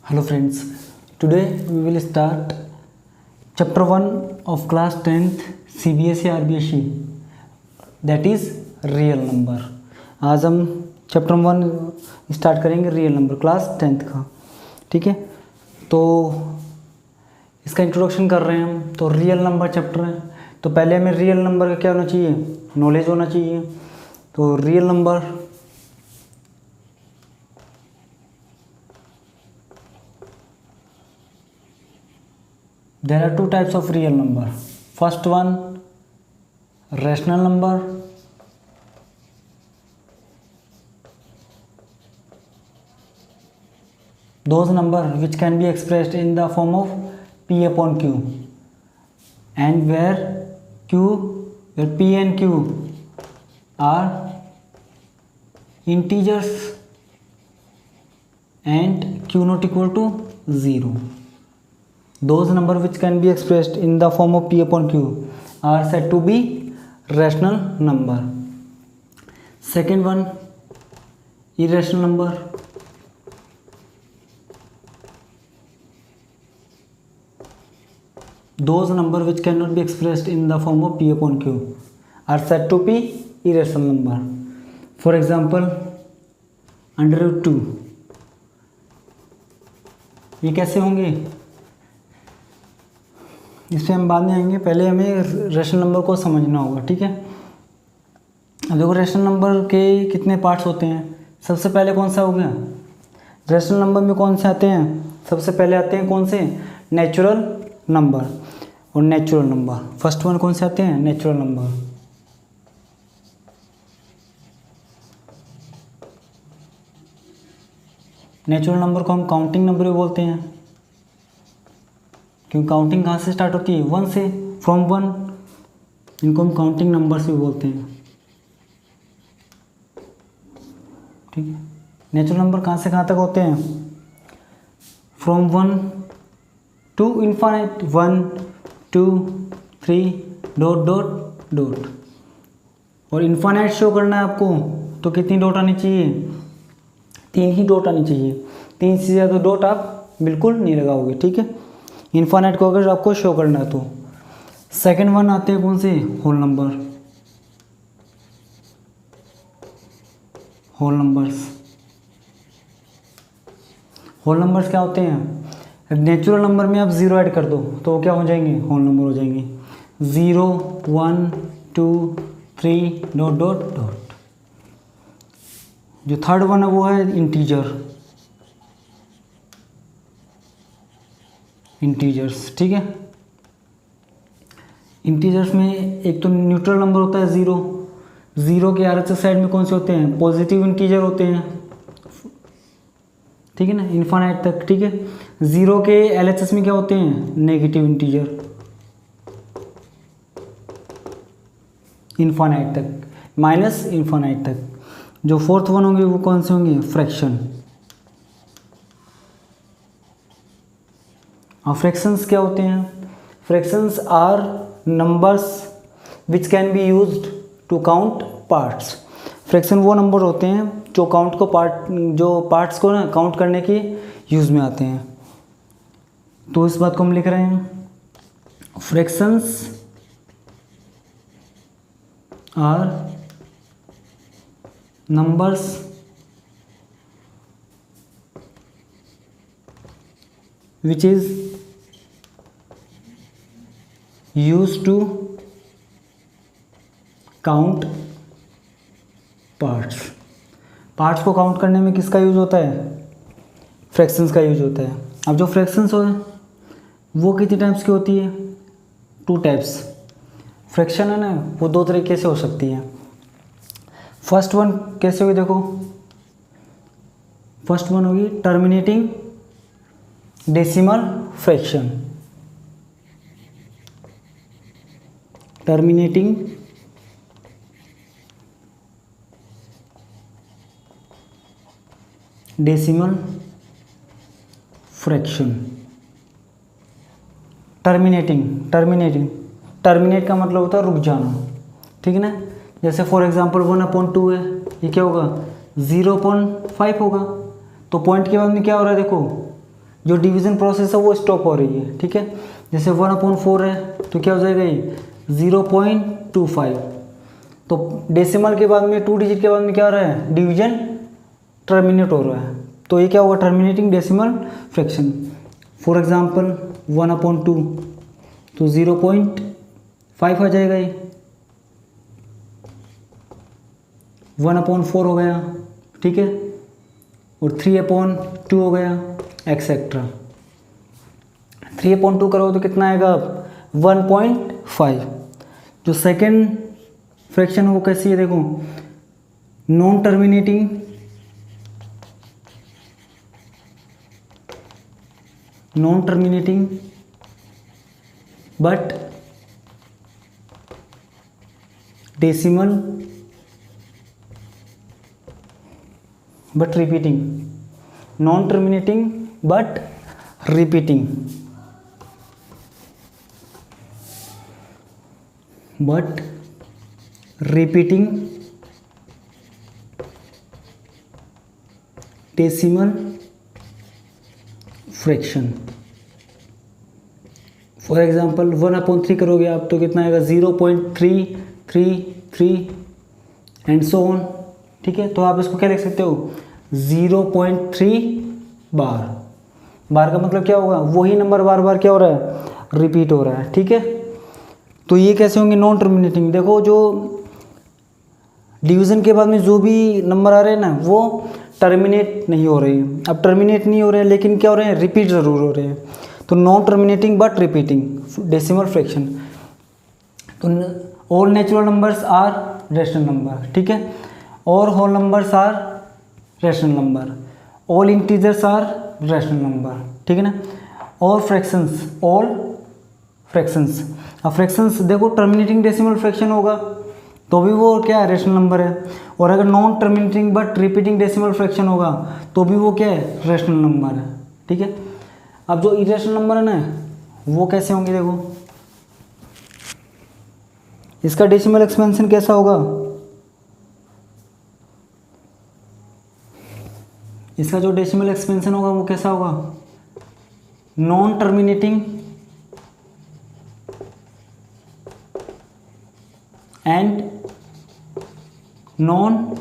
Hello friends, today we will start chapter 1 of class 10th CBSE RBSE that is real number। आज हम chapter 1 start करेंगे real number class 10th का। ठीक है, तो इसका इंट्रोडक्शन कर रहे हैं हम। तो रियल नंबर चैप्टर है, तो पहले हमें रियल नंबर का क्या होना चाहिए, नॉलेज होना चाहिए। तो real number there are two types of real number. First one, rational number. Those number which can be expressed in the form of p upon q, and where p and q are integers and q not equal to 0. Those number which can be expressed in the form of p upon q are said to be rational number. Second one, irrational number. Those number which cannot be expressed in the form of p upon q are said to be irrational number. For example, under root 2, ये कैसे होंगे, इस पर हम बाद में आएंगे। पहले हमें रेशनल नंबर को समझना होगा। ठीक है, अब देखो रेशनल नंबर के कितने पार्ट्स होते हैं। सबसे पहले कौन सा हो गया, रेशनल नंबर में कौन से आते हैं, सबसे पहले आते हैं कौन से, नेचुरल नंबर और नेचुरल नंबर। फर्स्ट वन कौन से आते हैं, नेचुरल नंबर। नेचुरल नंबर को हम काउंटिंग नंबर भी बोलते हैं, क्योंकि काउंटिंग कहाँ से स्टार्ट होती है, 1 से, फ्रॉम 1। इनको हम काउंटिंग नंबर्स भी बोलते हैं। ठीक है, नेचुरल नंबर कहाँ से कहाँ तक होते हैं, from 1 to infinite, 1 2 3 dot dot dot. और इन्फाइनाइट शो करना है आपको, तो कितनी डॉट आनी चाहिए, 3 ही डॉट आनी चाहिए। 3 से ज़्यादा डॉट आप बिल्कुल नहीं लगाओगे। ठीक है, इन्फाइनाइट को अगर आपको शो करना है तो। सेकेंड वन आते हैं कौन से, whole number. Whole numbers, whole numbers क्या होते हैं, नेचुरल नंबर में आप 0 ऐड कर दो तो क्या हो जाएंगे, होल नंबर हो जाएंगे। 0 1 2 3 डॉट डॉट डॉट। जो थर्ड वन है वो है इंटीजर, इंटीजर्स। ठीक है, इंटीजर्स में एक तो न्यूट्रल नंबर होता है 0। 0 के आरएचएस साइड में कौन से होते हैं, पॉजिटिव इंटीजर होते हैं। ठीक है ना, इन्फाइनाइट तक। ठीक है, 0 के एलएचएस में क्या होते हैं, नेगेटिव इंटीजर, इन्फाइनाइट तक, माइनस इन्फाइनाइट तक। जो फोर्थ वन होंगे वो कौन से होंगे, फ्रैक्शन। और फ्रैक्शंस क्या होते हैं, fractions are numbers which can be used to count parts. Fraction वो नंबर होते हैं जो काउंट को जो पार्ट्स को ना काउंट करने के यूज़ में आते हैं। तो इस बात को हम लिख रहे हैं, fractions are numbers which is used to count parts। Parts को काउंट करने में किसका यूज होता है, फ्रैक्शंस का यूज होता है। अब जो फ्रैक्शंस हो वो कितनी टाइप्स की होती है, 2 टाइप्स। फ्रैक्शन है ना, वो 2 तरीके से हो सकती है। फर्स्ट वन कैसे होगी, देखो फर्स्ट वन होगी terminating decimal fraction. Terminating decimal fraction. Terminate का मतलब होता है रुक जाना। ठीक है ना, जैसे फॉर एग्जांपल 1/2 है, ये क्या होगा 0.5 होगा। तो पॉइंट के बाद में क्या हो रहा है देखो जो डिवीज़न प्रोसेस है वो स्टॉप हो रही है, ठीक है। जैसे 1/4 है तो क्या हो जाएगा ये 0.25। तो डेसिमल के बाद में 2 डिजिट के बाद में क्या हो रहा है, डिवीजन टर्मिनेट हो रहा है, तो ये क्या होगा, terminating decimal fraction. For example 1/2 तो 0.5 आ जाएगा, ये 1/4 हो गया, ठीक है, और 3/2 हो गया, एक्सेट्रा। 3/2 करो तो कितना आएगा, 1.5। जो सेकंड फ्रैक्शन वो कैसी है देखो, non terminating but decimal but repeating, non terminating but repeating, decimal fraction. For example 1/3 करोगे आप तो कितना आएगा, 0.333 एंड सो ऑन, ठीक है। तो आप इसको क्या लिख सकते हो, 0.3 बार का मतलब क्या होगा, वही नंबर बार बार क्या हो रहा है, रिपीट हो रहा है, ठीक है। तो ये कैसे होंगे, नॉन टर्मिनेटिंग। देखो जो डिवीज़न के बाद में जो भी नंबर आ रहे हैं ना वो टर्मिनेट नहीं हो रहे हैं। अब टर्मिनेट नहीं हो रहे हैं लेकिन क्या हो रहे हैं, रिपीट ज़रूर हो रहे हैं, तो non terminating but repeating decimal fraction. तो all natural numbers are rational number, ठीक है, और whole numbers are rational number, all integers are rational number, ठीक है ना। और फ्रैक्शंस, ऑल फ्रैक्शंस। अब फ्रैक्शंस देखो, टर्मिनेटिंग डेसिमल फ्रैक्शन होगा तो भी वो क्या है, रेशनल नंबर है, और अगर non terminating but repeating decimal fraction होगा तो भी वो क्या है, रेशनल नंबर है, ठीक है। अब जो इरेशनल नंबर है ना वो कैसे होंगे, देखो इसका डेसिमल एक्सपेंशन कैसा होगा, इसका जो डेसिमल एक्सपेंशन होगा वो कैसा होगा, non terminating and non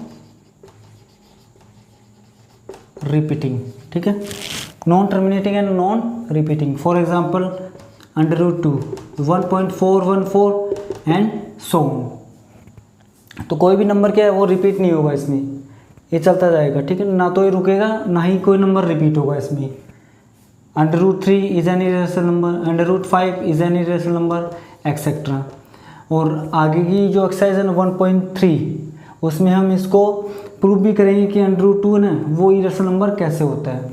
repeating, ठीक है, non terminating and non repeating. For example √2, 1.414 and so on. तो कोई भी नंबर क्या है वो रिपीट नहीं होगा इसमें, ये चलता जाएगा, ठीक है, ना तो ये रुकेगा ना ही कोई नंबर रिपीट होगा इसमें। √3 is an irrational number, √5 is an irrational number, etcetera. और आगे की जो एक्सरसाइज है ना 1.3 उसमें हम इसको प्रूव भी करेंगे कि √2 ना वो इरेशनल नंबर कैसे होता है,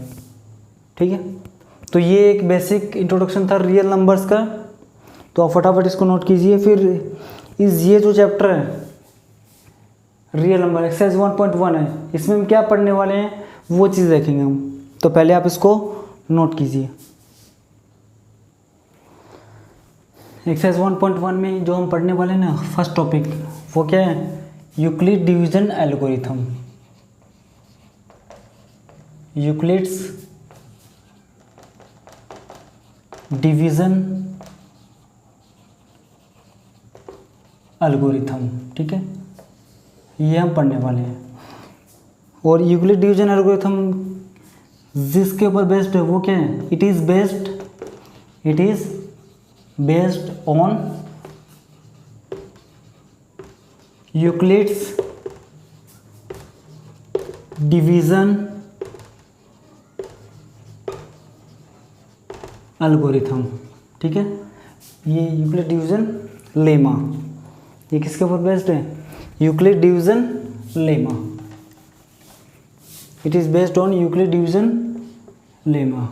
ठीक है। तो ये एक बेसिक इंट्रोडक्शन था रियल नंबर्स का, तो आप फटाफट इसको नोट कीजिए। फिर ये जो चैप्टर है रियल नंबर एक्सरसाइज 1.1 है, इसमें हम क्या पढ़ने वाले हैं वो चीज़ देखेंगे हम, तो पहले आप इसको नोट कीजिए। एक्सरसाइज 1.1 में जो हम पढ़ने वाले हैं ना, फर्स्ट टॉपिक वो क्या है, Euclid division algorithm, Euclid's division algorithm, ठीक है, ये हम पढ़ने वाले हैं। और यूक्लिड डिवीजन एल्गोरिथम जिसके ऊपर बेस्ड है वो क्या है, it is based on Euclid's division algorithm, ठीक है। ये यूक्लिड डिवीजन लेमा, ये किसके ऊपर बेस्ड है, Euclid division lemma, it is based on Euclid division lemma.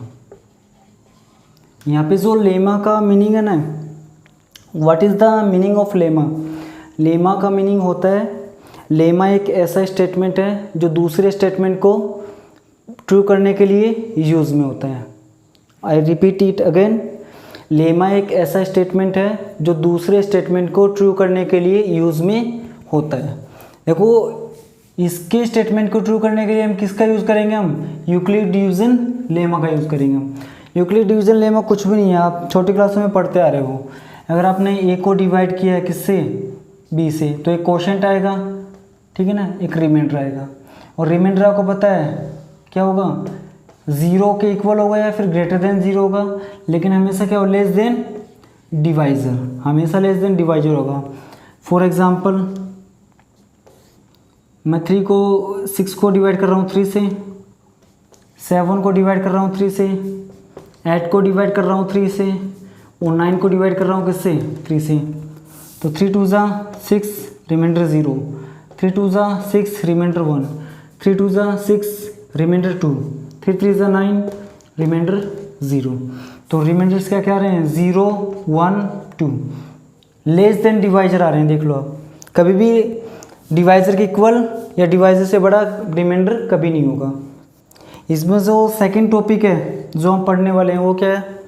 यहाँ पे जो लेमा का मीनिंग है ना, what is the meaning of lemma, lemma का मीनिंग होता है, लेमा एक ऐसा स्टेटमेंट है जो दूसरे स्टेटमेंट को ट्रू करने के लिए यूज़ में होता है। I repeat it again, lemma एक ऐसा स्टेटमेंट है जो दूसरे स्टेटमेंट को ट्रू करने के लिए यूज़ में होता है। देखो इसके स्टेटमेंट को ट्रू करने के लिए हम किसका यूज़ करेंगे, हम यूक्लिड डिवीजन लेमा का यूज़ करेंगे। हम यूक्लिड डिवीजन लेमा कुछ भी नहीं है, आप छोटी क्लासों में पढ़ते आ रहे हो। अगर आपने ए को डिवाइड किया है किससे, बी से, तो एक क्वोशंट आएगा, ठीक है ना, एक रिमाइंडर आएगा। और रिमाइंडर आपको पता है क्या होगा, 0 के इक्वल होगा या फिर ग्रेटर देन 0 होगा, लेकिन हमेशा क्या हो, लेस देन डिवाइज़र, हमेशा लेस देन डिवाइजर होगा। फॉर एग्जांपल मैं 6 को डिवाइड कर रहा हूँ 3 से, 7 को डिवाइड कर रहा हूँ 3 से, 8 को डिवाइड कर रहा हूँ 3 से, और 9 को डिवाइड कर रहा हूँ किससे, 3 से। तो 3 2 ज़ा 6, रिमाइंडर 0, 3 2 ज़ा 6, रिमाइंडर 1, 3 2 ज़ा 6, रिमाइंडर 2, 3 3 ज़ा 9, रिमाइंडर 0। तो रिमाइंडर्स क्या क्या आ रहे हैं, 0 1 2, लेस देन डिवाइजर आ रहे हैं। देख लो आप, कभी भी डिवाइजर के इक्वल या डिवाइजर से बड़ा रिमाइंडर कभी नहीं होगा। इसमें जो सेकंड टॉपिक है जो हम पढ़ने वाले हैं वो क्या है,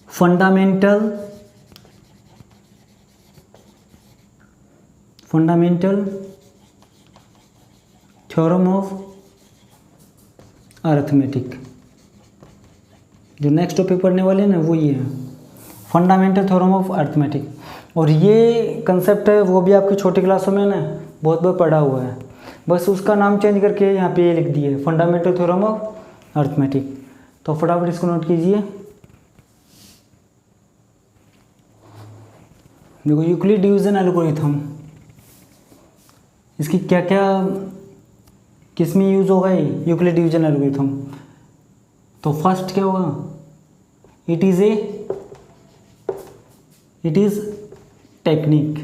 फंडामेंटल थ्योरम ऑफ अरिथमेटिक। जो नेक्स्ट टॉपिक पढ़ने वाले हैं ना वो ये है, फंडामेंटल थ्योरम ऑफ अरिथमेटिक। और ये कंसेप्ट है वो भी आपकी छोटी क्लासों में ना बहुत बार पढ़ा हुआ है, बस उसका नाम चेंज करके यहाँ पे ये लिख दिए, फंडामेंटल थ्योरम ऑफ अरिथमेटिक। तो फटाफट इसको नोट कीजिए। देखो यूक्लिड डिवीजन एल्गोरिथम, इसकी क्या क्या किस में यूज़ होगा ये यूक्लिड डिवीजन एल्गोरिथम। तो फर्स्ट क्या होगा, it is technique,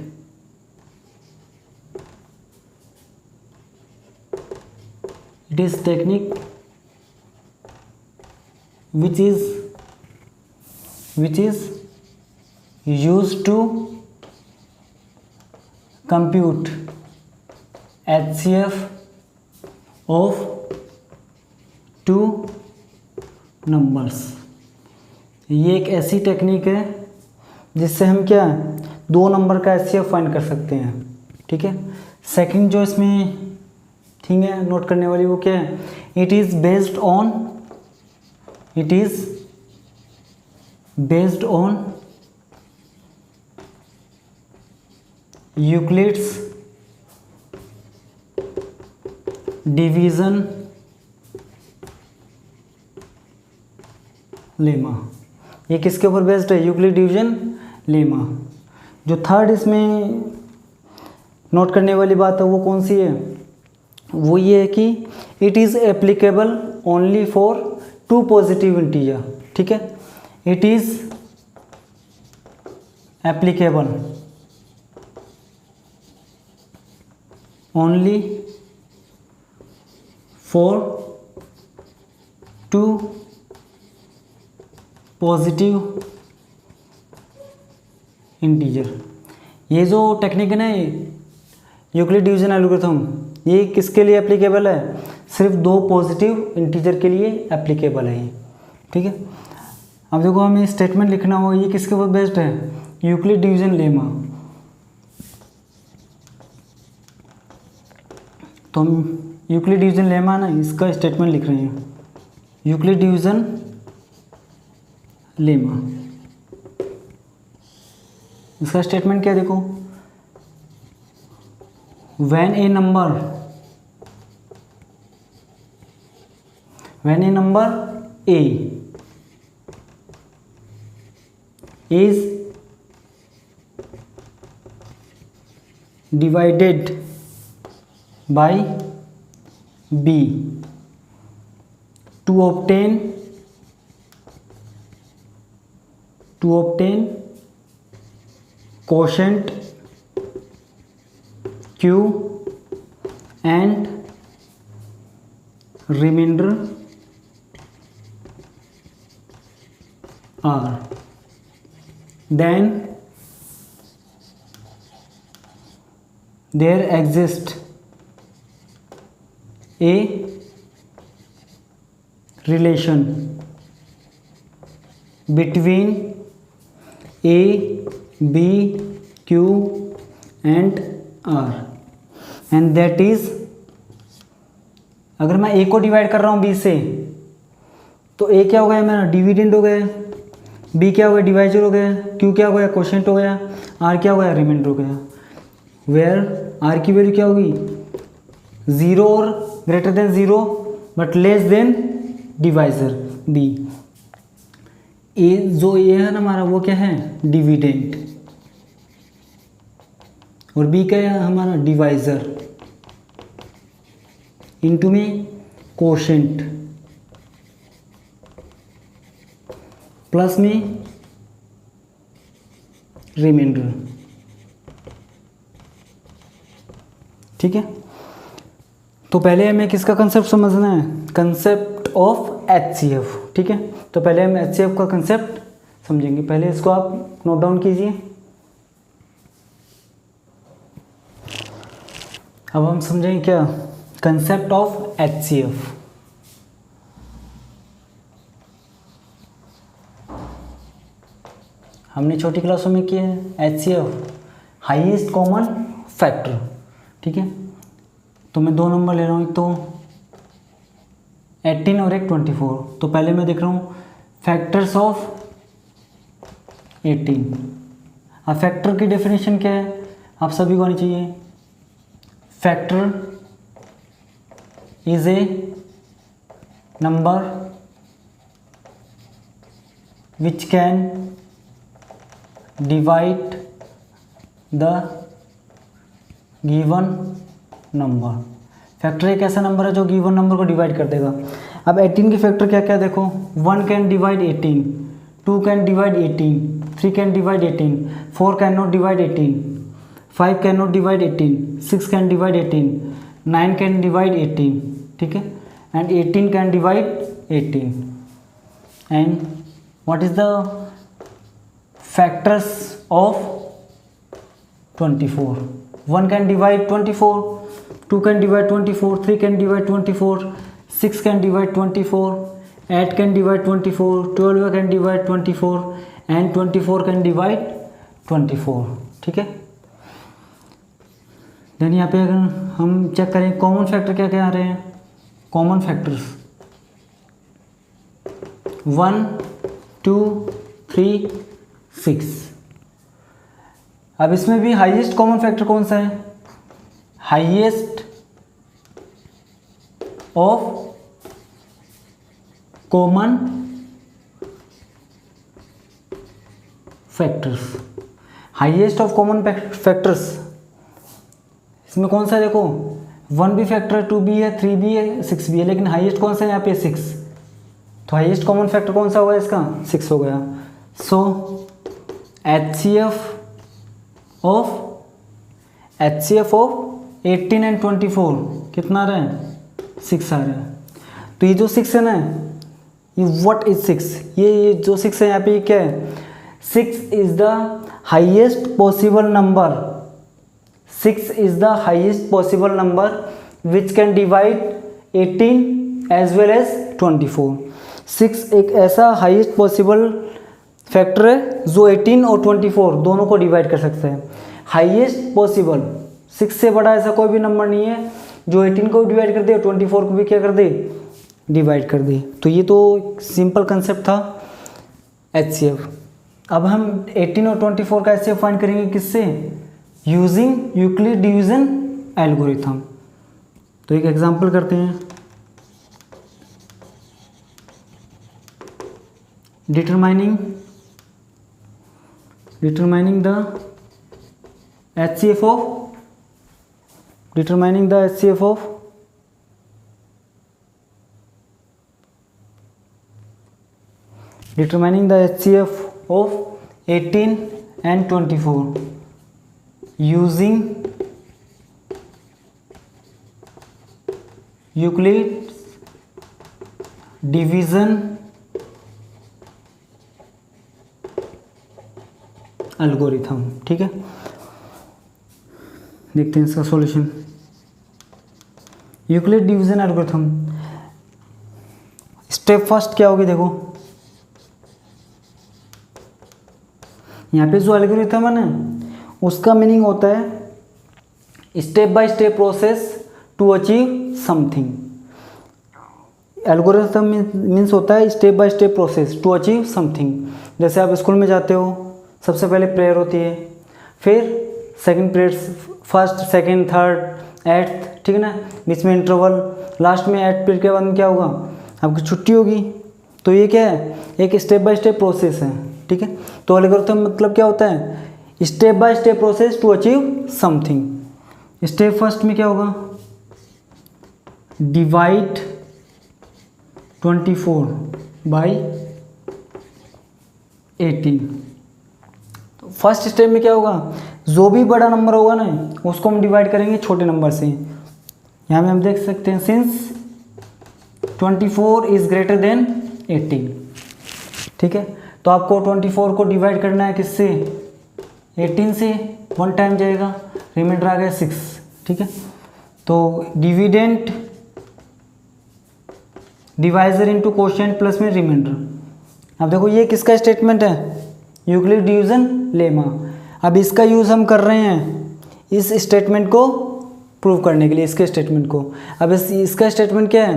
it is technique which is used to compute HCF of two numbers। ये एक ऐसी टेक्निक है जिससे हम क्या दो नंबर का HCF फाइंड कर सकते हैं, ठीक है। सेकंड जो इसमें थिंग है नोट करने वाली वो क्या है, it is based on Euclid's division lemma. ये किसके ऊपर बेस्ड है, यूक्लिड डिवीजन लेमा। जो थर्ड इसमें नोट करने वाली बात है वो कौन सी है, वो ये है कि it is applicable only for two positive integer, ठीक है। It is applicable only for two positive integer. ये जो टेक्निक है ना यूक्लिड डिवीजन एल्गोरिथम, ये किसके लिए एप्लीकेबल है, सिर्फ दो पॉजिटिव इंटीजर के लिए एप्लीकेबल है ये, ठीक है। अब देखो हमें स्टेटमेंट लिखना हो, ये किसके ऊपर बेस्ड है, यूक्लिड डिवीजन लेमा। तो हम यूक्लिड डिवीजन लेमा ना इसका स्टेटमेंट लिख रहे हैं, यूक्लिड डिवीजन लेमा। इसका स्टेटमेंट क्या देखो, when a number a is divided by b to obtain quotient q and remainder r, then there exists a relation between a, b, q and r, and that is, अगर मैं ए को divide कर रहा हूँ B से, तो ए क्या हो गया मेरा डिविडेंड हो गया, बी क्या हो गया डिवाइजर हो गया, क्यू क्या हो गया क्वोशिएंट हो गया, आर क्या हो गया रिमाइंडर हो गया। वेयर आर की वैल्यू क्या होगी 0 और greater than 0 but less than divisor B. A जो ए है ना हमारा वो क्या है डिविडेंड, और बी क्या है हमारा डिवाइजर, इनटू में क्वोशिएंट, प्लस में रिमाइंडर। ठीक है, तो पहले हमें किसका कंसेप्ट समझना है, कंसेप्ट ऑफ HCF। ठीक है, तो पहले हम HCF का कंसेप्ट समझेंगे, पहले इसको आप नोट डाउन कीजिए। अब हम समझेंगे क्या कंसेप्ट ऑफ HCF। हमने छोटी क्लासों में किया है HCF हाईएस्ट कॉमन फैक्टर। ठीक है, तो मैं 2 नंबर ले रहा हूँ, एक तो 18 और एक 24। तो पहले मैं देख रहा हूँ फैक्टर्स ऑफ 18। अब फैक्टर की डेफिनेशन क्या है आप सभी को आनी चाहिए, factor is a number which can divide the given number. Factor एक ऐसा नंबर है जो गिवन नंबर को डिवाइड कर देगा। अब 18 के फैक्टर क्या क्या देखो, 1 can divide 18, 2 can divide 18, 3 can divide 18, 4 can not divide 18, 5 can not divide 18, 6 can divide 18, 9 can divide 18। ठीक है, and 18 can divide 18। And what is the factors of 24? 1 can divide 24, 2 can divide 24, 3 can divide 24, 6 can divide 24, 8 can divide 24, 12 can divide 24 and 24 can divide 24। ठीक है, then यहाँ पे अगर हम check करें common factor क्या क्या आ रहे हैं, कॉमन फैक्टर्स 1, 2, 3, 6। अब इसमें भी हाईएस्ट कॉमन फैक्टर कौन सा है, highest of common factors. Highest of common factors इसमें कौन सा है देखो, 1 भी फैक्टर है, 2 भी है, 3 भी है, 6 भी है, लेकिन हाईएस्ट कौन सा है यहाँ पे 6। तो हाईएस्ट कॉमन फैक्टर कौन सा होगा इसका 6 हो गया। सो HCF ऑफ 18 एंड 24 कितना आ रहा है 6 आ रहा है। तो ये जो 6 है ना, ये व्हाट इज 6, ये जो 6 है यहाँ पे क्या है, 6 is the highest possible number, 6 is the highest possible number which can divide 18 as well as 24। 6 एक ऐसा हाईएस्ट पॉसिबल फैक्टर है जो 18 और 24 दोनों को डिवाइड कर सकते हैं। हाईएस्ट पॉसिबल, 6 से बड़ा ऐसा कोई भी नंबर नहीं है जो 18 को डिवाइड कर दे और 24 को भी क्या कर दे डिवाइड कर दे। तो ये तो सिंपल कंसेप्ट था HCF। अब हम 18 और 24 का HCF फाइंड करेंगे किससे, यूजिंग यूक्लिड डिवीजन एल्गोरिथम। तो एक एग्जांपल करते हैं, determining the HCF of determining the HCF of determining the HCF of 18 and 24 using Euclid's division algorithm. ठीक है, देखते हैं इसका solution. Euclid division algorithm, step first क्या होगी देखो, यहाँ पे जो एल्गोरिथम है ना उसका मीनिंग होता है step by step process to achieve something. Algorithm means होता है step by step process to achieve something. जैसे आप स्कूल में जाते हो, सबसे पहले प्रेयर होती है, फिर second period, first second third eighth, ठीक है ना, बीच में इंटरवल, लास्ट में 8 पीरियड के बाद में क्या होगा, आपकी छुट्टी होगी। तो ये क्या है, एक स्टेप बाय स्टेप प्रोसेस है, ठीक है। तो एल्गोरिथम मतलब क्या होता है, step by step process to achieve something. Step first में क्या होगा, डिवाइड 24 बाई 18। तो फर्स्ट स्टेप में क्या होगा, जो भी बड़ा नंबर होगा ना उसको हम डिवाइड करेंगे छोटे नंबर से। यहाँ में हम देख सकते हैं सिंस 24 इज ग्रेटर देन 18, ठीक है। तो आपको 24 को डिवाइड करना है किससे, 18 से, 1 टाइम जाएगा, रिमाइंडर आ गया 6, ठीक है। तो dividend divisor into quotient plus में रिमाइंडर। अब देखो ये किसका स्टेटमेंट है, यूक्लिड डिवीजन लेमा। अब इसका यूज़ हम कर रहे हैं इस स्टेटमेंट को प्रूव करने के लिए, इसके स्टेटमेंट को। अब इसका स्टेटमेंट क्या है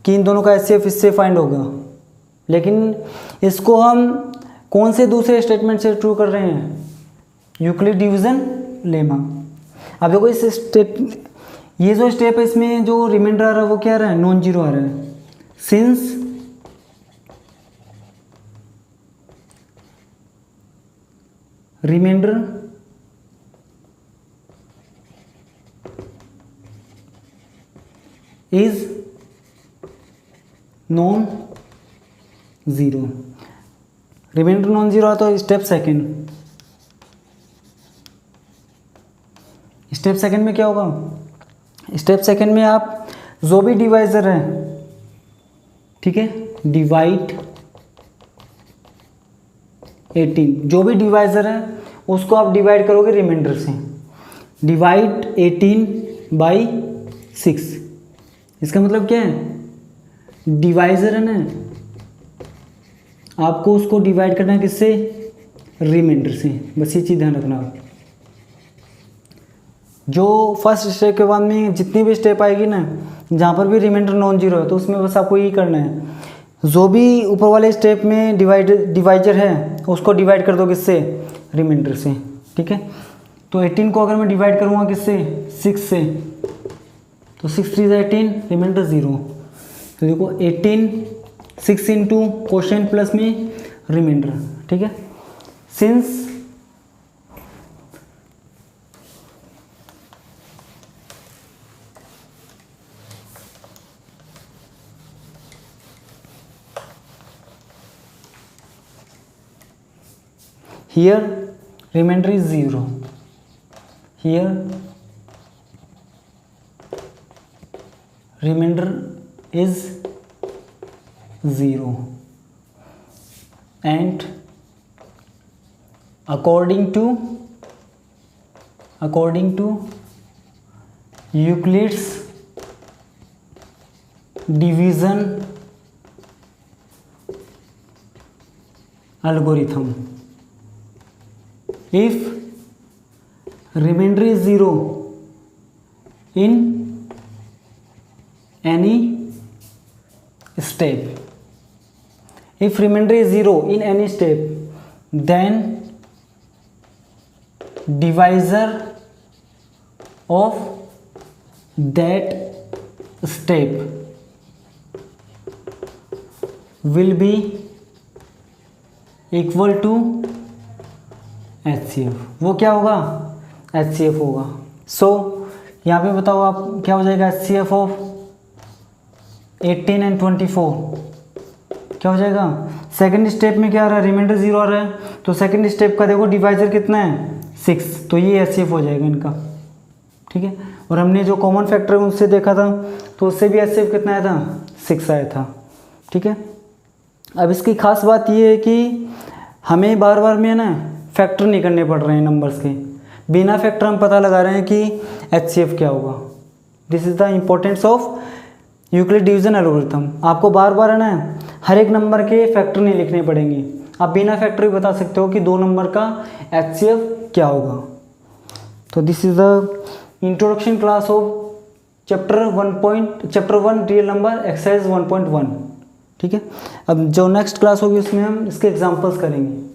कि इन दोनों का एचसीएफ इससे फाइंड होगा, लेकिन इसको हम कौन से दूसरे स्टेटमेंट से ट्रू कर रहे हैं, यूक्लिड डिवीजन लेमा। अब देखो ये जो स्टेप है इसमें जो रिमाइंडर आ रहा है वो क्या आ रहा है, नॉन जीरो आ रहा है। Since remainder is non zero, remainder non zero आता है। स्टेप सेकंड, स्टेप सेकंड में क्या होगा, स्टेप सेकंड में आप जो भी डिवाइजर है, ठीक है, डिवाइड 18, जो भी डिवाइजर है उसको आप डिवाइड करोगे रिमाइंडर से। डिवाइड 18 बाई 6, इसका मतलब क्या है, डिवाइजर है ना, आपको उसको डिवाइड करना है किससे, रिमाइंडर से। बस ये चीज़ ध्यान रखना। जो फर्स्ट स्टेप के बाद में जितनी भी स्टेप आएगी ना, जहाँ पर भी रिमाइंडर नॉन जीरो है, तो उसमें बस आपको यही करना है, जो भी ऊपर वाले स्टेप में डिवाइजर है उसको डिवाइड कर दो किससे, रिमाइंडर से, ठीक है। तो 18 को अगर मैं डिवाइड करूँगा किससे, 6 से, तो 6 3 18, रिमाइंडर 0। तो देखो 18 6 इंटू कोशेंट प्लस में रिमाइंडर, ठीक है। Since here remainder is 0, here remainder is 0, and according to Euclid's division algorithm, if remainder is 0 in any step, if remainder is 0 in any step, then divisor of that step will be equal to HCF। वो क्या होगा, HCF होगा। सो यहाँ पे बताओ आप क्या हो जाएगा, HCF ऑफ 18 and 24 क्या हो जाएगा। सेकंड स्टेप में क्या आ रहा है, रिमाइंडर 0 आ रहा है, तो सेकंड स्टेप का देखो डिवाइजर कितना है, 6, तो ये HCF हो जाएगा इनका, ठीक है। और हमने जो कॉमन फैक्टर है उनसे देखा था, तो उससे भी HCF कितना आया था, 6 आया था, ठीक है। अब इसकी खास बात ये है कि हमें बार बार में ना फैक्टर नहीं करने पड़ रहे हैं नंबर्स के, बिना फैक्टर हम पता लगा रहे हैं कि HCF क्या होगा। This is the importance of Euclid division algorithm. आपको बार बार है ना हर एक नंबर के फैक्टर नहीं लिखने पड़ेंगे, आप बिना फैक्टर भी बता सकते हो कि 2 नंबर का HCF क्या होगा। तो this is the introduction class of chapter 1 real number exercise 1.1। ठीक है, अब जो नेक्स्ट क्लास होगी उसमें हम इसके एग्जांपल्स करेंगे।